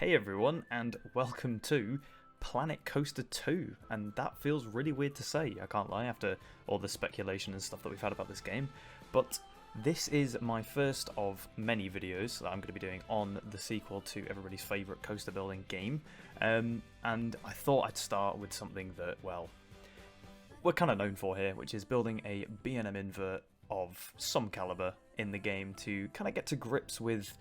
Hey everyone, and welcome to Planet Coaster 2, and that feels really weird to say, I can't lie, after all the speculation and stuff that we've had about this game, but this is my first of many videos that I'm going to be doing on the sequel to everybody's favourite coaster building game, and I thought I'd start with something that, well, we're kind of known for here, which is building a B&M Invert of some calibre in the game to kind of get to grips with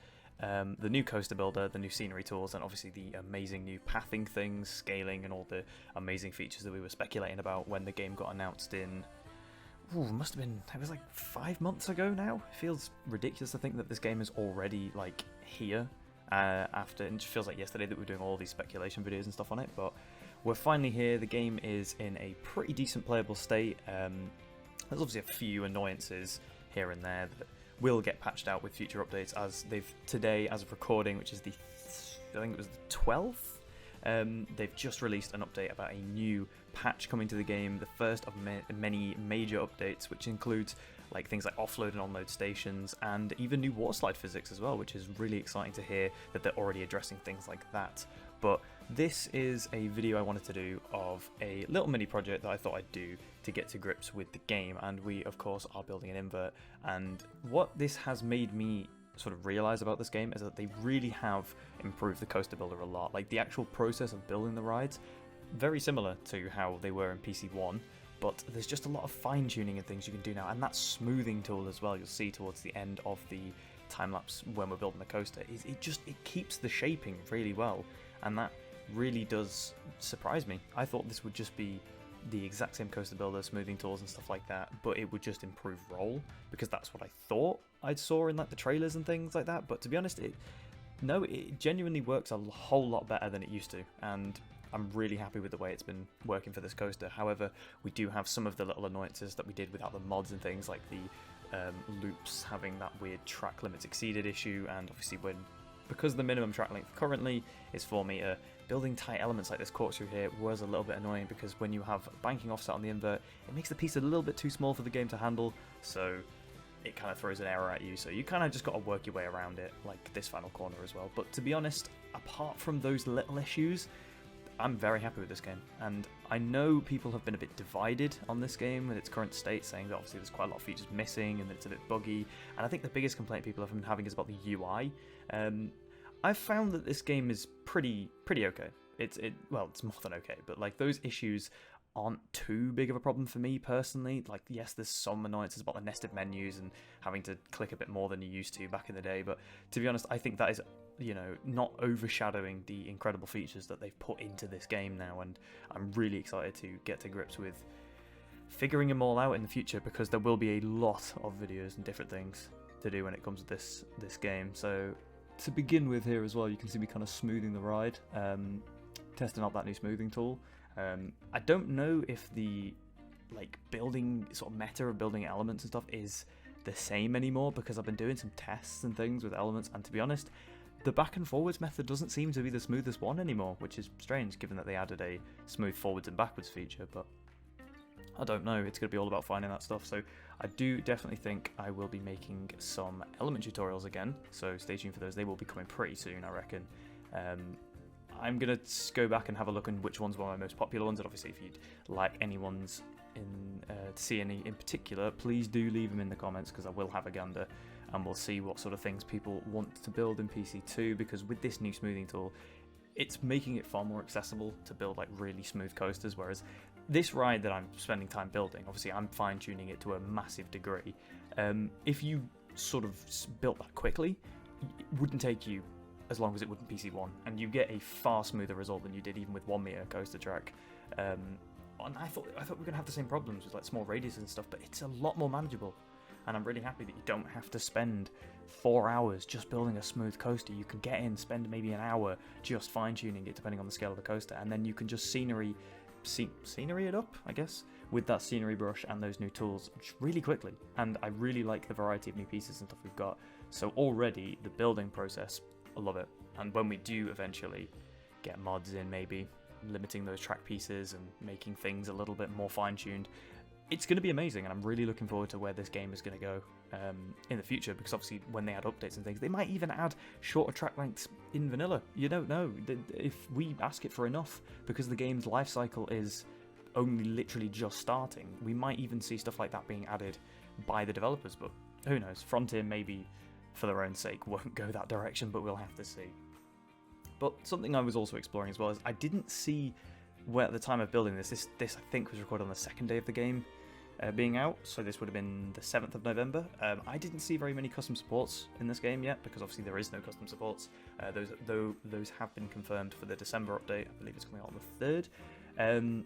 the new coaster builder, the new scenery tools, and obviously the amazing new pathing things, scaling, and all the amazing features that we were speculating about when the game got announced in... must have been... it was like 5 months ago now? It feels ridiculous to think that this game is already, like, here. After, it just feels like yesterday that we were doing all these speculation videos and stuff on it, but we're finally here. The game is in a pretty decent playable state. There's obviously a few annoyances here and there that will get patched out with future updates, as they've today, as of recording, which is the I think it was the 12th, they've just released an update about a new patch coming to the game, the first of many major updates, which includes like things like offload and onload stations and even new waterslide physics as well, which is really exciting to hear that they're already addressing things like that. But this is a video I wanted to do of a little mini project that I thought I'd do to get to grips with the game, and we of course are building an invert. And what this has made me sort of realise about this game is that they really have improved the coaster builder a lot. Like the actual process of building the rides, very similar to how they were in PC1, but there's just a lot of fine-tuning and things you can do now, and that smoothing tool as well, you'll see towards the end of the time-lapse when we're building the coaster, it keeps the shaping really well, and that really does surprise me. I thought this would just be the exact same coaster builder, smoothing tools and stuff like that, but it would just improve roll, because that's what I thought I saw in like the trailers and things like that. But to be honest, it genuinely works a whole lot better than it used to, and I'm really happy with the way it's been working for this coaster. However, we do have some of the little annoyances that we did without the mods and things, like the loops having that weird track limits exceeded issue, and obviously because the minimum track length currently is 4 meter, building tight elements like this corkscrew here was a little bit annoying, because when you have banking offset on the invert, it makes the piece a little bit too small for the game to handle, so it kind of throws an error at you, so you kind of just got to work your way around it, like this final corner as well. But to be honest, apart from those little issues, I'm very happy with this game, and I know people have been a bit divided on this game in its current state, saying that obviously there's quite a lot of features missing and that it's a bit buggy, and I think the biggest complaint people have been having is about the UI. I've found that this game is pretty okay. It's more than okay, but like those issues aren't too big of a problem for me personally. Like, yes, there's some annoyances about the nested menus and having to click a bit more than you used to back in the day, but to be honest, I think that is, not overshadowing the incredible features that they've put into this game now, and I'm really excited to get to grips with figuring them all out in the future, because there will be a lot of videos and different things to do when it comes to this game. So to begin with here as well, you can see me kind of smoothing the ride, testing out that new smoothing tool. I don't know if the building sort of meta of building elements and stuff is the same anymore, because I've been doing some tests and things with elements, and to be honest, the back and forwards method doesn't seem to be the smoothest one anymore, which is strange given that they added a smooth forwards and backwards feature. But I don't know, it's going to be all about finding that stuff, so I do definitely think I will be making some element tutorials again, so stay tuned for those. They will be coming pretty soon, I reckon. I'm going to go back and have a look at which ones were my most popular ones, and obviously if you'd like anyone's to see any in particular, please do leave them in the comments, because I will have a gander, and we'll see what sort of things people want to build in PC2, because with this new smoothing tool, it's making it far more accessible to build like really smooth coasters, whereas this ride that I'm spending time building, obviously I'm fine-tuning it to a massive degree. If you sort of built that quickly, it wouldn't take you as long as it would in PC1, and you get a far smoother result than you did even with 1 meter coaster track. And I thought we were going to have the same problems with like small radiuses and stuff, but it's a lot more manageable, and I'm really happy that you don't have to spend 4 hours just building a smooth coaster. You can get in, spend maybe an hour just fine-tuning it depending on the scale of the coaster, and then you can just scenery it up, I guess, with that scenery brush and those new tools really quickly. And I really like the variety of new pieces and stuff we've got. So already the building process, I love it. And when we do eventually get mods in, maybe limiting those track pieces and making things a little bit more fine-tuned, it's going to be amazing, and I'm really looking forward to where this game is going to go in the future, because obviously when they add updates and things, they might even add shorter track lengths in vanilla. You don't know if we ask it for enough, because the game's life cycle is only literally just starting. We might even see stuff like that being added by the developers, but who knows? Frontier maybe for their own sake won't go that direction, but we'll have to see. But something I was also exploring as well is I didn't see where at the time of building this I think was recorded on the second day of the game being out, so this would have been the 7th of November. I didn't see very many custom supports in this game yet, because obviously there is no custom supports. Those have been confirmed for the December update. I believe it's coming out on the 3rd.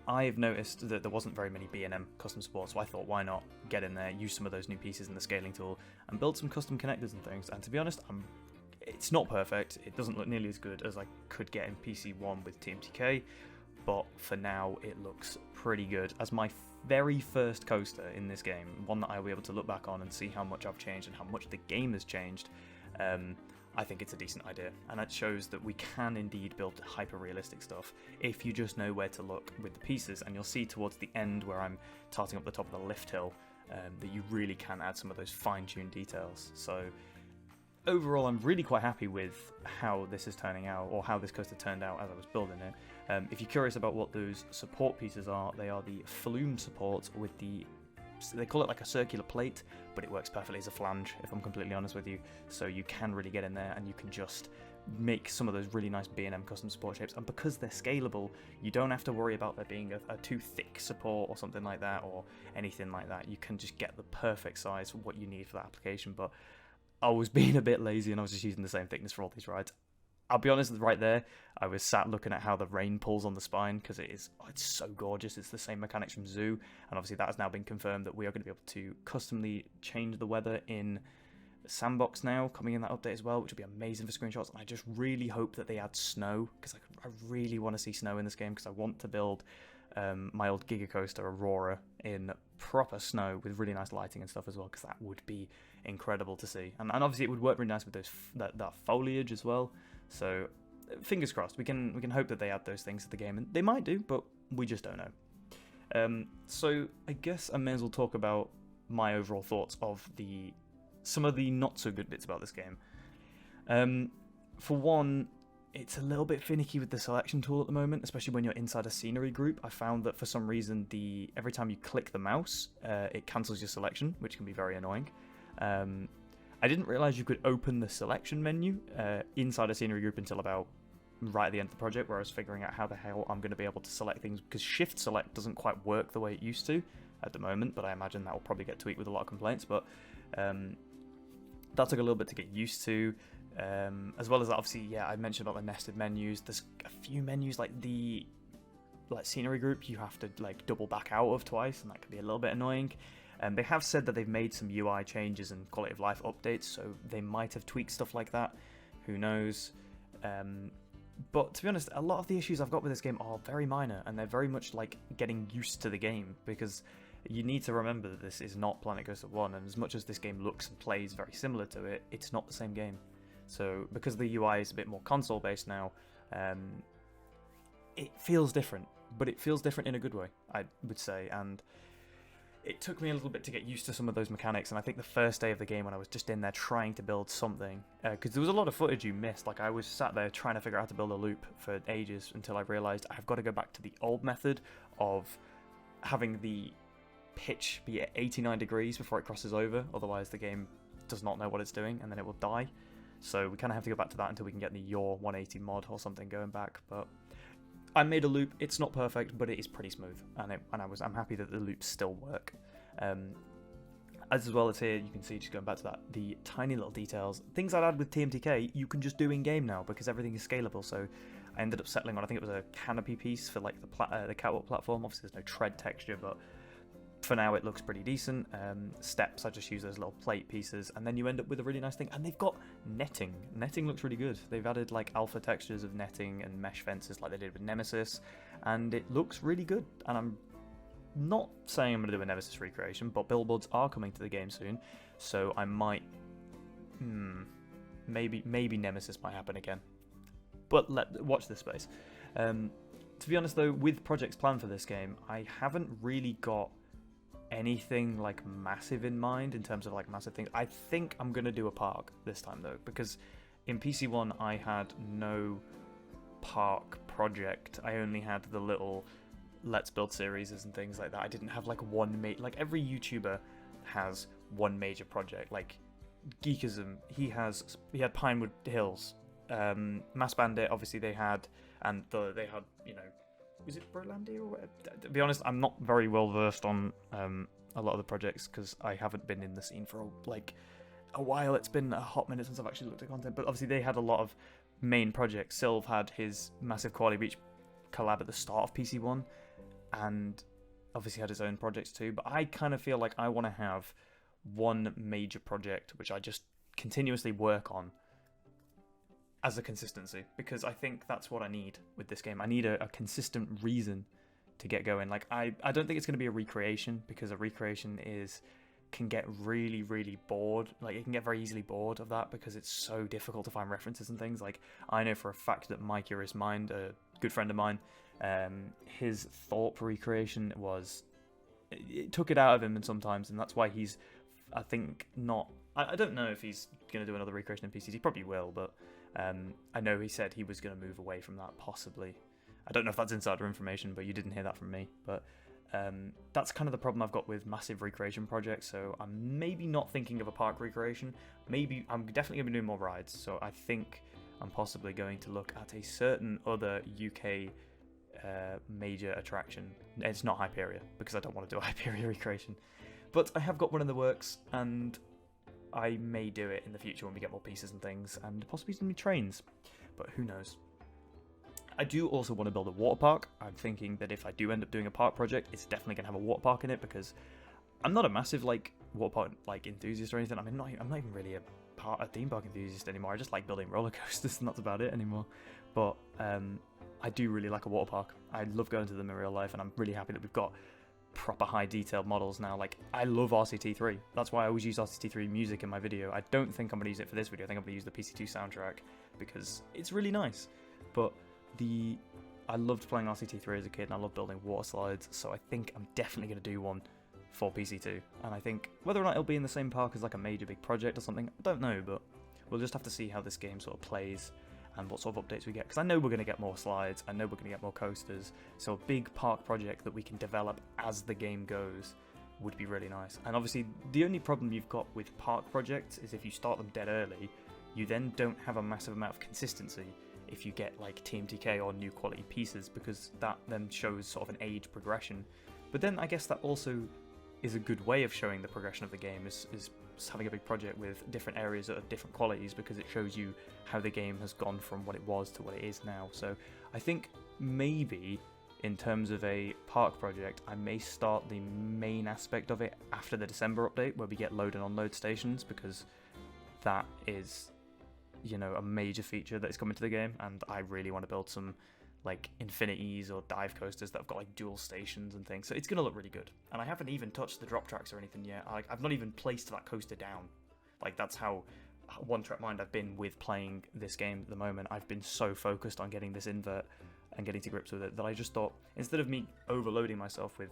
I've noticed that there wasn't very many B&M custom supports, so I thought, why not get in there, use some of those new pieces in the scaling tool, and build some custom connectors and things. And to be honest, it's not perfect. It doesn't look nearly as good as I could get in PC1 with TMTK, but for now it looks pretty good. As my very first coaster in this game, one that I'll be able to look back on and see how much I've changed and how much the game has changed, I think it's a decent idea, and that shows that we can indeed build hyper-realistic stuff if you just know where to look with the pieces. And you'll see towards the end where I'm tarting up the top of the lift hill that you really can add some of those fine-tuned details. So overall, I'm really quite happy with how this is turning out, or how this coaster turned out as I was building it. If you're curious about what those support pieces are, they are the flume support with they call it like a circular plate, but it works perfectly as a flange, if I'm completely honest with you. So you can really get in there and you can just make some of those really nice B&M custom support shapes. And because they're scalable, you don't have to worry about there being a too thick support or something like that, or anything like that. You can just get the perfect size for what you need for that application. But I was being a bit lazy and I was just using the same thickness for all these rides. I'll be honest, right there, I was sat looking at how the rain pulls on the spine, because it's so gorgeous. It's the same mechanics from Zoo, and obviously that has now been confirmed that we are going to be able to customly change the weather in Sandbox now, coming in that update as well, which will be amazing for screenshots. And I just really hope that they add snow, because I really want to see snow in this game, because I want to build my old Giga Coaster Aurora in proper snow with really nice lighting and stuff as well, because that would be incredible to see. And obviously it would work really nice with that foliage as well. So fingers crossed, we can hope that they add those things to the game, and they might do, but we just don't know. So I guess I may as well talk about my overall thoughts of some of the not so good bits about this game. For one, it's a little bit finicky with the selection tool at the moment, especially when you're inside a scenery group. I found that for some reason every time you click the mouse, it cancels your selection, which can be very annoying. I didn't realise you could open the selection menu inside a scenery group until about right at the end of the project, where I was figuring out how the hell I'm going to be able to select things, because Shift Select doesn't quite work the way it used to at the moment, but I imagine that will probably get tweaked with a lot of complaints. But that took a little bit to get used to. As well as that, obviously, yeah, I mentioned about the nested menus. There's a few menus like scenery group you have to double back out of twice, and that can be a little bit annoying. They have said that they've made some UI changes and quality of life updates, so they might have tweaked stuff like that. Who knows? But to be honest, a lot of the issues I've got with this game are very minor, and they're very much like getting used to the game, because you need to remember that this is not Planet Coaster 1, and as much as this game looks and plays very similar to it, it's not the same game. So because the UI is a bit more console-based now, it feels different, but it feels different in a good way, I would say. And it took me a little bit to get used to some of those mechanics, and I think the first day of the game when I was just in there trying to build something, because there was a lot of footage you missed. Like, I was sat there trying to figure out how to build a loop for ages until I realised I've got to go back to the old method of having the pitch be at 89 degrees before it crosses over, otherwise the game does not know what it's doing and then it will die. So we kind of have to go back to that until we can get the Your 180 mod or something going back. But I made a loop. It's not perfect, but it is pretty smooth, and I'm happy that the loops still work. As well as here, you can see, just going back to that, the tiny little details, things I'd add with TMTK, you can just do in game now because everything is scalable. So I ended up settling on, I think it was a canopy piece for like the catwalk platform. Obviously, there's no tread texture, but for now it looks pretty decent. Steps, I just use those little plate pieces, and then you end up with a really nice thing. And they've got netting. Netting looks really good. They've added like alpha textures of netting and mesh fences like they did with Nemesis, and it looks really good. And I'm not saying I'm going to do a Nemesis recreation, but billboards are coming to the game soon, so I might, maybe Nemesis might happen again. But watch this space. To be honest though, with projects planned for this game, I haven't really got anything like massive in mind in terms of like massive things. I think I'm gonna do a park this time though, because in PC1 I had no park project. I only had the little let's build series and things like that. I didn't have like one like every YouTuber has one major project. Like Geekism, he had Pinewood Hills, Mass Bandit, obviously they had, and they had, you know, was it Brolandia or whatever? To be honest, I'm not very well versed on a lot of the projects because I haven't been in the scene for like a while. It's been a hot minute since I've actually looked at content, but obviously they had a lot of main projects. Sylv had his massive Quality Reach collab at the start of PC1, and obviously had his own projects too. But I kind of feel like I want to have one major project which I just continuously work on as a consistency, because I think that's what I need with this game. I need a consistent reason to get going. Like I don't think it's going to be a recreation, because a recreation can get really, really bored. Like it can get very easily bored of that because it's so difficult to find references and things. Like I know for a fact that My Curious Mind, a good friend of mine, his Thorpe recreation it took it out of him, and sometimes, and that's why he's, I think, not. I don't know if he's going to do another recreation in PCs. He probably will, but I know he said he was going to move away from that, possibly. I don't know if that's insider information, but you didn't hear that from me. But that's kind of the problem I've got with massive recreation projects. So I'm maybe not thinking of a park recreation. Maybe I'm definitely going to be doing more rides. So I think I'm possibly going to look at a certain other UK major attraction. It's not Hyperia, because I don't want to do a Hyperia recreation. But I have got one in the works, and I may do it in the future when we get more pieces and things, and possibly some new trains. But who knows? I do also want to build a water park. I'm thinking that if I do end up doing a park project, it's definitely going to have a water park in it, because I'm not a massive like water park like enthusiast or anything. I mean, I'm not even really a theme park enthusiast anymore. I just like building roller coasters, and that's about it anymore. But I do really like a water park. I love going to them in real life, and I'm really happy that we've got proper high detailed models now. Like I love RCT3. That's why I always use RCT3 music in my video. I don't think I'm going to use it for this video. I think I'm going to use the PC2 soundtrack because it's really nice. But I loved playing RCT3 as a kid, and I love building water slides, so I think I'm definitely going to do one for PC2. And I think whether or not it'll be in the same park as like a major big project or something, I don't know, but we'll just have to see how this game sort of plays and what sort of updates we get, because I know we're going to get more slides, I know we're going to get more coasters, so a big park project that we can develop as the game goes would be really nice. And obviously the only problem you've got with park projects is if you start them dead early, you then don't have a massive amount of consistency if you get like TMTK or new quality pieces, because that then shows sort of an age progression. But then I guess that also is a good way of showing the progression of the game, is having a big project with different areas that are different qualities, because it shows you how the game has gone from what it was to what it is now. So I think maybe in terms of a park project, I may start the main aspect of it after the December update, where we get load and unload stations, because that is, you know, a major feature that is coming to the game, and I really want to build some like infinities or dive coasters that have got like dual stations and things, so it's gonna look really good. And I haven't even touched the drop tracks or anything yet. I've not even placed that coaster down. Like that's how one track mind I've been with playing this game at the moment. I've been so focused on getting this invert and getting to grips with it that I just thought, instead of me overloading myself with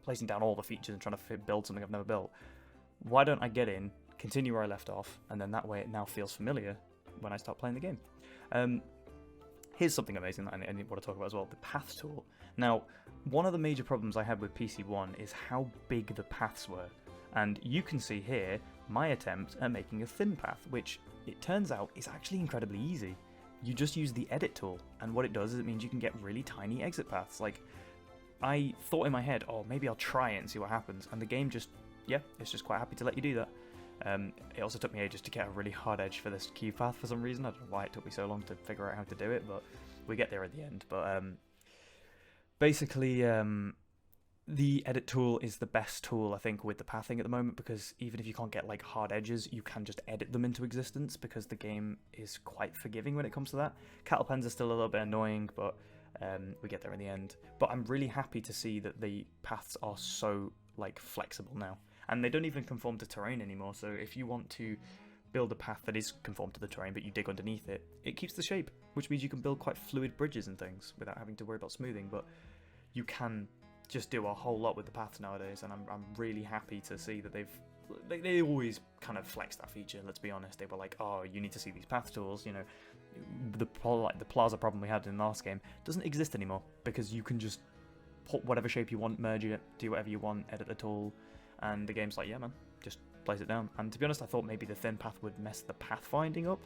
placing down all the features and trying to build something I've never built, why don't I get in, continue where I left off, and then that way it now feels familiar when I start playing the game. Here's something amazing that I want to talk about as well, the path tool. Now, one of the major problems I had with PC1 is how big the paths were. And you can see here my attempt at making a thin path, which it turns out is actually incredibly easy. You just use the edit tool, and what it does is it means you can get really tiny exit paths. Like, I thought in my head, oh, maybe I'll try it and see what happens, and the game just, yeah, it's just quite happy to let you do that. It also took me ages to get a really hard edge for this queue path for some reason. I don't know why it took me so long to figure out how to do it, but we get there at the end. But basically, the edit tool is the best tool, I think, with the pathing at the moment, because even if you can't get like hard edges, you can just edit them into existence, because the game is quite forgiving when it comes to that. Cattle pens are still a little bit annoying, but we get there in the end. But I'm really happy to see that the paths are so like flexible now. And they don't even conform to terrain anymore, so if you want to build a path that is conformed to the terrain, but you dig underneath it, it keeps the shape, which means you can build quite fluid bridges and things without having to worry about smoothing. But you can just do a whole lot with the paths nowadays, and I'm really happy to see that they always kind of flex that feature. Let's be honest, they were like, oh, you need to see these path tools. You know, the plaza problem we had in the last game doesn't exist anymore because you can just put whatever shape you want, merge it, do whatever you want, edit the tool, and the game's like, yeah, man, just place it down. And to be honest, I thought maybe the thin path would mess the pathfinding up.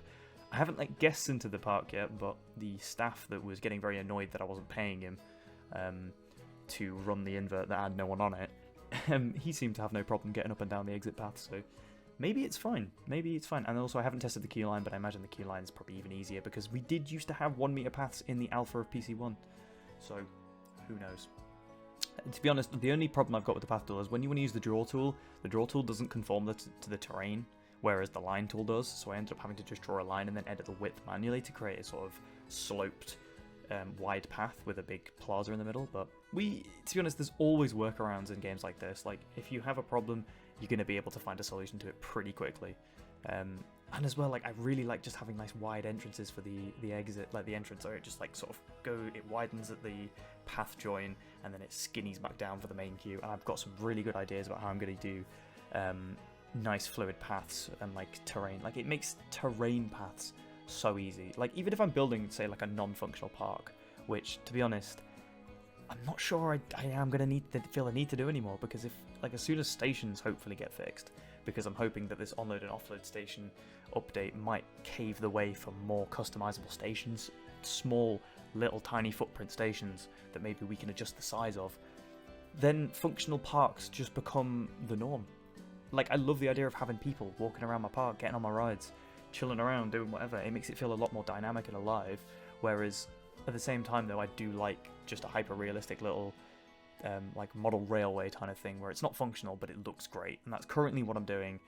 I haven't like guessed into the park yet, but the staff that was getting very annoyed that I wasn't paying him to run the invert that had no one on it, he seemed to have no problem getting up and down the exit path, so maybe it's fine. Maybe it's fine. And also, I haven't tested the keyline, but I imagine the keyline is probably even easier because we did used to have 1 meter paths in the alpha of PC1, so who knows. To be honest, the only problem I've got with the path tool is when you want to use the draw tool doesn't conform to the terrain, whereas the line tool does, so I ended up having to just draw a line and then edit the width manually to create a sort of sloped wide path with a big plaza in the middle. But to be honest, there's always workarounds in games like this. Like, if you have a problem, you're going to be able to find a solution to it pretty quickly. And as well, like, I really like just having nice wide entrances for the exit, like the entrance, so it just like sort of it widens at the path join and then it skinnies back down for the main queue. And I've got some really good ideas about how I'm going to do nice fluid paths and like terrain. Like, it makes terrain paths so easy. Like, even if I'm building, say, like a non-functional park, which, to be honest, I'm not sure I am going to feel a need to do anymore, because if, like, as soon as stations hopefully get fixed, because I'm hoping that this onload and offload station update might cave the way for more customizable stations, small, little, tiny footprint stations that maybe we can adjust the size of, then functional parks just become the norm. Like, I love the idea of having people walking around my park, getting on my rides, chilling around, doing whatever. It makes it feel a lot more dynamic and alive, whereas at the same time, though, I do like just a hyper-realistic little like model railway kind of thing where it's not functional but it looks great, and that's currently what I'm doing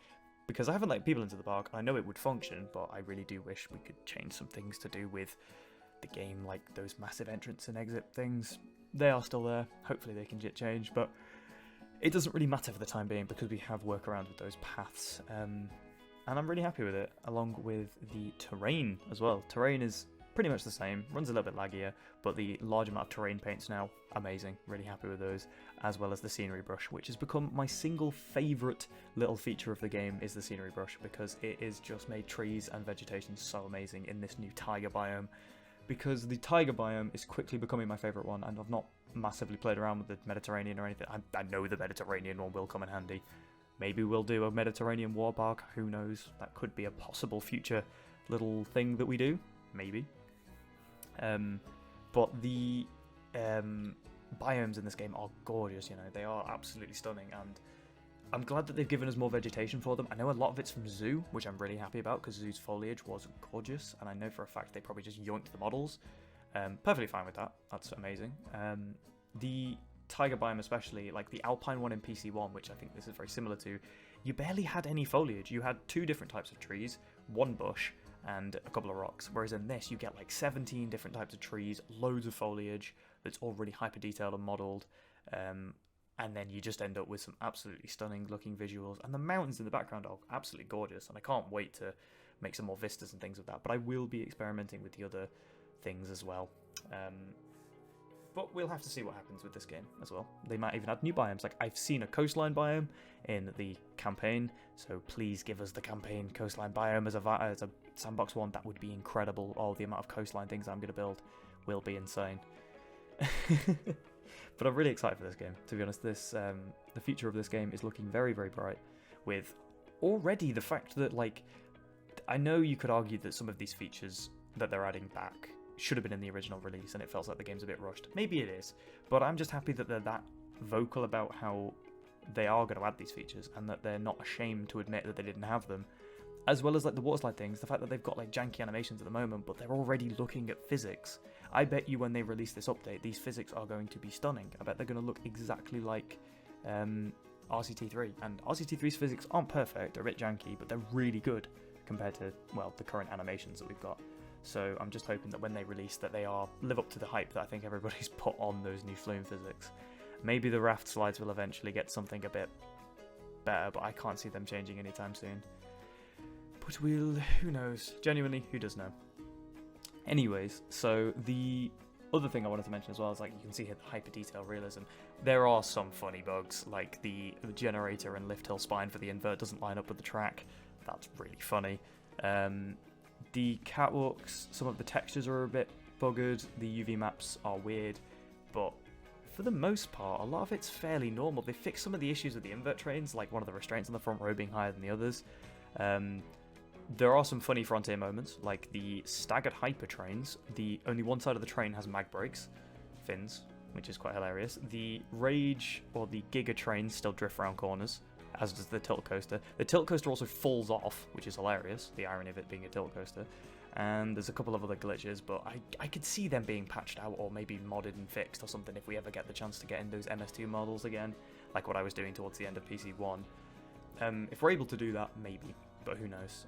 because I haven't let people into the park. I know it would function, but I really do wish we could change some things to do with the game, like those massive entrance and exit things. They are still there. Hopefully they can get changed, but it doesn't really matter for the time being because we have workarounds with those paths, and I'm really happy with it, along with the terrain as well. Terrain is pretty much the same, runs a little bit laggier, but the large amount of terrain paints now, amazing, really happy with those, as well as the scenery brush, which has become my single favourite little feature of the game, is the scenery brush, because it is just made trees and vegetation so amazing in this new taiga biome, because the taiga biome is quickly becoming my favourite one, and I've not massively played around with the Mediterranean or anything. I know the Mediterranean one will come in handy. Maybe we'll do a Mediterranean war park, who knows, that could be a possible future little thing that we do, maybe. But the biomes in this game are gorgeous, you know, they are absolutely stunning, and I'm glad that they've given us more vegetation for them. I know a lot of it's from Zoo, which I'm really happy about, because Zoo's foliage was gorgeous, and I know for a fact they probably just yoinked the models. Perfectly fine with that, that's amazing. The Tiger biome especially, like the Alpine one in PC1, which I think this is very similar to, you barely had any foliage. You had 2 different types of trees, 1 bush, and a couple of rocks, whereas in this you get like 17 different types of trees, loads of foliage that's all really hyper detailed and modelled, and then you just end up with some absolutely stunning looking visuals, and the mountains in the background are absolutely gorgeous, and I can't wait to make some more vistas and things with that, but I will be experimenting with the other things as well. But we'll have to see what happens with this game as well. They might even add new biomes. Like, I've seen a coastline biome in the campaign, so please give us the campaign coastline biome as a sandbox one. That would be incredible. Oh, the amount of coastline things I'm going to build will be insane. But I'm really excited for this game, to be honest. This the future of this game is looking very, very bright, with already the fact that, like, I know you could argue that some of these features that they're adding back should have been in the original release, and it feels like the game's a bit rushed. Maybe it is, but I'm just happy that they're that vocal about how they are going to add these features, and that they're not ashamed to admit that they didn't have them. As well as, like, the water slide things, the fact that they've got, like, janky animations at the moment, but they're already looking at physics. I bet you when they release this update, these physics are going to be stunning. I bet they're going to look exactly like RCT3, and RCT3's physics aren't perfect, they're a bit janky, but they're really good compared to, well, the current animations that we've got. So I'm just hoping that when they release that they live up to the hype that I think everybody's put on those new flume physics. Maybe the raft slides will eventually get something a bit better, but I can't see them changing anytime soon. But who knows? Genuinely, who does know? Anyways, so the other thing I wanted to mention as well is, like, you can see here the hyper detail realism. There are some funny bugs, like the generator and lift hill spine for the invert doesn't line up with the track. That's really funny. The catwalks, some of the textures are a bit buggered. The UV maps are weird, but for the most part, a lot of it's fairly normal. They fixed some of the issues with the invert trains, like one of the restraints on the front row being higher than the others. There are some funny frontier moments, like the staggered hyper trains. Only one side of the train has mag brakes, fins, which is quite hilarious. The Rage or the Giga trains still drift around corners, as does the tilt coaster. The tilt coaster also falls off, which is hilarious, the irony of it being a tilt coaster. And there's a couple of other glitches, but I could see them being patched out or maybe modded and fixed or something if we ever get the chance to get in those MS2 models again, like what I was doing towards the end of PC1. If we're able to do that, maybe, but who knows.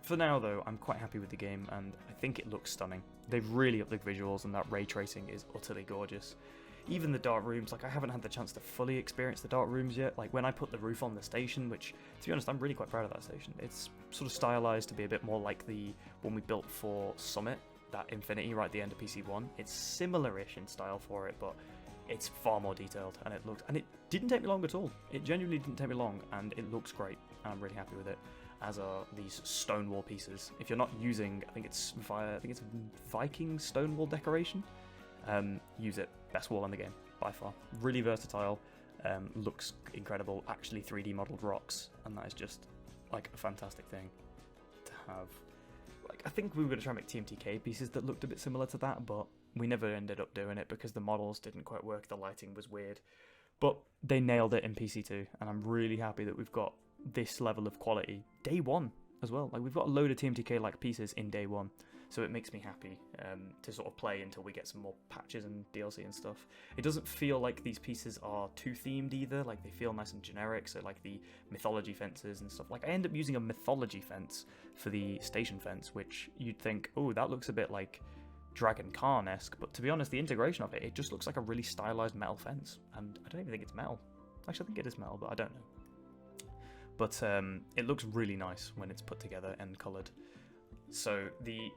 For now, though, I'm quite happy with the game, and I think it looks stunning. They've really upped the visuals, and that ray tracing is utterly gorgeous. Even the dark rooms, like, I haven't had the chance to fully experience the dark rooms yet. Like, when I put the roof on the station, which, to be honest, I'm really quite proud of that station. It's sort of stylized to be a bit more like the one we built for Summit, that Infinity right at the end of PC1. It's similar-ish in style for it, but it's far more detailed, and it didn't take me long at all. It genuinely didn't take me long, and it looks great. I'm really happy with it, as are these stone wall pieces. If you're not using, I think it's Viking stone wall decoration, use it. Best wall in the game, by far. Really versatile, looks incredible, actually 3D modeled rocks, and that is just, like, a fantastic thing to have. Like, I think we were going to try and make TMTK pieces that looked a bit similar to that, but we never ended up doing it because the models didn't quite work, the lighting was weird. But they nailed it in PC2, and I'm really happy that we've got this level of quality day one as well. Like, we've got a load of TMTK-like pieces in day one, so it makes me happy to sort of play until we get some more patches and DLC and stuff. It doesn't feel like these pieces are too themed either, like they feel nice and generic, so like the mythology fences and stuff. Like, I end up using a mythology fence for the station fence, which you'd think, oh, that looks a bit like Dragon Khan-esque, but to be honest, the integration of it just looks like a really stylized metal fence, and I don't even think it's metal. Actually, I think it is metal, but I don't know. But it looks really nice when it's put together and coloured. So the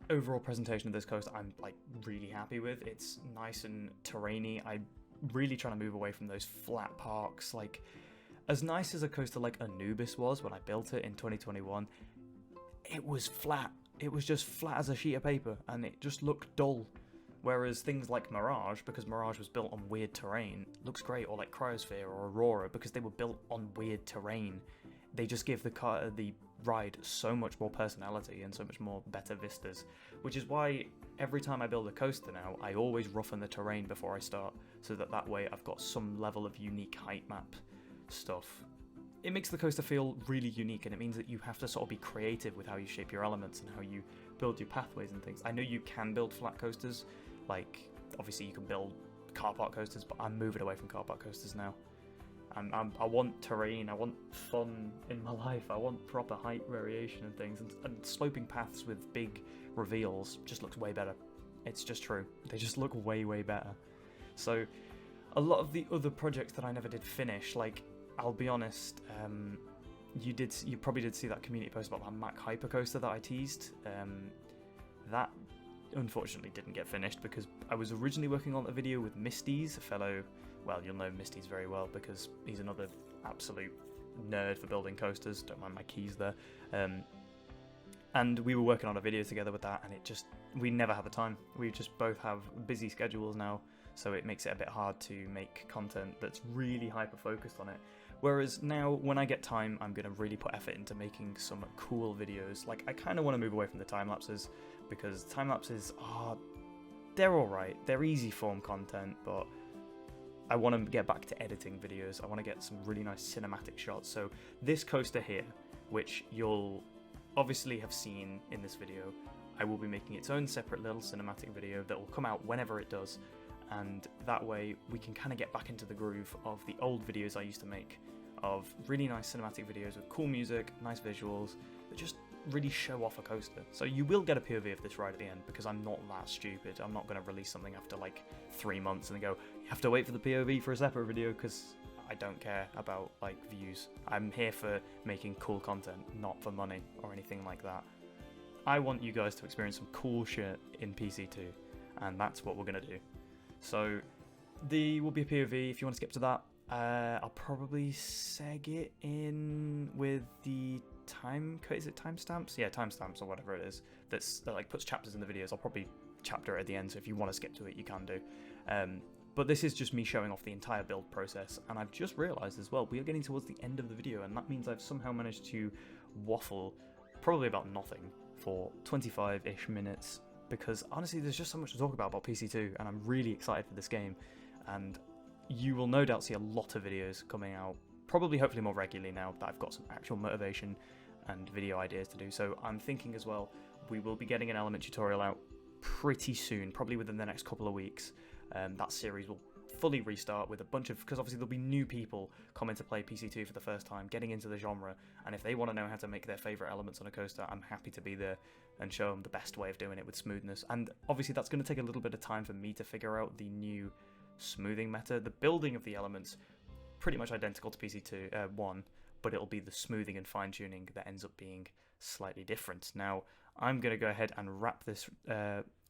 overall presentation of this coaster, I'm like really happy with. It's nice and terrainy. I'm really trying to move away from those flat parks. Like, as nice as a coaster like Anubis was when I built it in 2021, it was flat. It was just flat as a sheet of paper, and it just looked dull. Whereas things like Mirage, because Mirage was built on weird terrain, looks great, or like Cryosphere or Aurora, because they were built on weird terrain. They just give the ride so much more personality and so much more better vistas, which is why every time I build a coaster now, I always roughen the terrain before I start, so that way I've got some level of unique height map stuff. It makes the coaster feel really unique, and it means that you have to sort of be creative with how you shape your elements and how you build your pathways and things. I know you can build flat coasters, like obviously you can build car park coasters, but I'm moving away from car park coasters now. I want terrain, I want fun in my life, I want proper height variation and things, and sloping paths with big reveals just looks way better. It's just true. They just look way, way better. So a lot of the other projects that I never did finish, like, I'll be honest, you probably did see that community post about that Mac Hypercoaster that I teased. That unfortunately didn't get finished because I was originally working on a video with Misty's, a fellow, well, you'll know Misty's very well because he's another absolute nerd for building coasters, don't mind my keys there. And we were working on a video together with that, and we never had the time. We just both have busy schedules now, so it makes it a bit hard to make content that's really hyper-focused on it. Whereas now, when I get time, I'm going to really put effort into making some cool videos. Like, I kind of want to move away from the time-lapses, because time-lapses they're alright. They're easy form content, but I want to get back to editing videos. I want to get some really nice cinematic shots. So this coaster here, which you'll obviously have seen in this video, I will be making its own separate little cinematic video that will come out whenever it does. And that way we can kind of get back into the groove of the old videos I used to make, of really nice cinematic videos with cool music, nice visuals, that just really show off a coaster. So you will get a POV of this ride at the end, because I'm not that stupid. I'm not going to release something after like 3 months and go, you have to wait for the POV for a separate video, because I don't care about like views. I'm here for making cool content, not for money or anything like that. I want you guys to experience some cool shit in PC2, and that's what we're gonna do. So there will be a POV. If you want to skip to that, I'll probably seg it in with the is it timestamps? Yeah, timestamps or whatever it is. That like puts chapters in the videos. I'll probably chapter at the end, so if you want to skip to it, you can do. But this is just me showing off the entire build process, and I've just realised as well, we are getting towards the end of the video, and that means I've somehow managed to waffle probably about nothing for 25-ish minutes, because honestly there's just so much to talk about PC2, and I'm really excited for this game, and you will no doubt see a lot of videos coming out, probably hopefully more regularly now that I've got some actual motivation and video ideas to do. So I'm thinking as well, we will be getting an element tutorial out pretty soon, probably within the next couple of weeks. That series will fully restart with a bunch of, because obviously there'll be new people coming to play PC2 for the first time, getting into the genre, and if they want to know how to make their favourite elements on a coaster, I'm happy to be there and show them the best way of doing it with smoothness. And obviously that's going to take a little bit of time for me to figure out the new smoothing meta. The building of the elements, pretty much identical to PC2 1, but it'll be the smoothing and fine-tuning that ends up being slightly different. Now, I'm going to go ahead and wrap this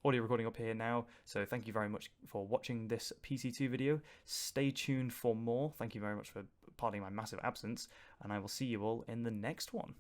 audio recording up here now, so thank you very much for watching this PC2 video. Stay tuned for more. Thank you very much for pardoning my massive absence, and I will see you all in the next one.